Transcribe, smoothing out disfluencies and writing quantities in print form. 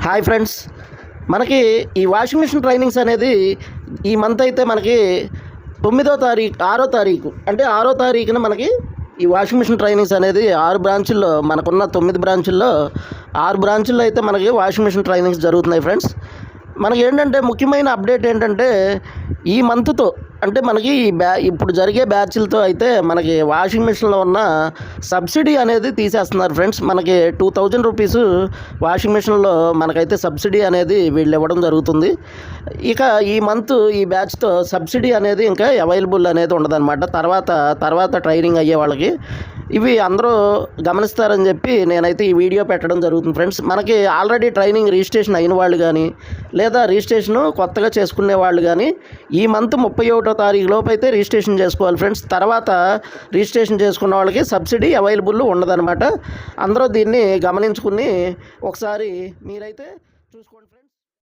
Hi friends, మనకి ఈ washing machine trainings అనేది ఈ మంత్ అయితే మనకి 6వ తారీఖు అంటే 6వ తారీఖున మనకి ఈ వాషింగ్ మిషన్ ట్రైనింగ్స్ అనేది 6 బ్రాంచుల్లో, మనకున్న 9 బ్రాంచుల్లో 6 బ్రాంచుల్లో అయితే మనకి వాషింగ్ మిషన్ ట్రైనింగ్స్ జరుగుతున్నాయి ఫ్రెండ్స్. మనకి ఏంటంటే ముఖ్యమైన అప్డేట్ ఏంటంటే ఈ మంత్తో అంటే మనకి ఇప్పుడు జరిగే బ్యాచ్లతో అయితే మనకి వాషింగ్ మిషన్లో ఉన్న సబ్సిడీ అనేది తీసేస్తున్నారు ఫ్రెండ్స్. మనకి 2000 రూపీస్ వాషింగ్ మిషన్లో మనకైతే సబ్సిడీ అనేది వీళ్ళు ఇవ్వడం జరుగుతుంది. ఇక ఈ మంత్ ఈ బ్యాచ్తో సబ్సిడీ అనేది ఇంకా అవైలబుల్ అనేది ఉండదన్నమాట. తర్వాత ట్రైనింగ్ అయ్యే వాళ్ళకి ఇవి అందరూ గమనిస్తారని చెప్పి నేనైతే ఈ వీడియో పెట్టడం జరుగుతుంది ఫ్రెండ్స్. మనకి ఆల్రెడీ ట్రైనింగ్ రిజిస్ట్రేషన్ అయిన వాళ్ళు కానీ లేదా రిజిస్ట్రేషను కొత్తగా చేసుకునే వాళ్ళు కానీ ఈ మంత్ 31వ తారీఖు లోపు అయితే రిజిస్ట్రేషన్ చేసుకోవాలి ఫ్రెండ్స్. తర్వాత రిజిస్ట్రేషన్ చేసుకున్న వాళ్ళకి సబ్సిడీ అవైలబుల్ ఉండదన్నమాట. అందరూ దీన్ని గమనించుకుని ఒకసారి మీరైతే చూసుకోండి ఫ్రెండ్స్.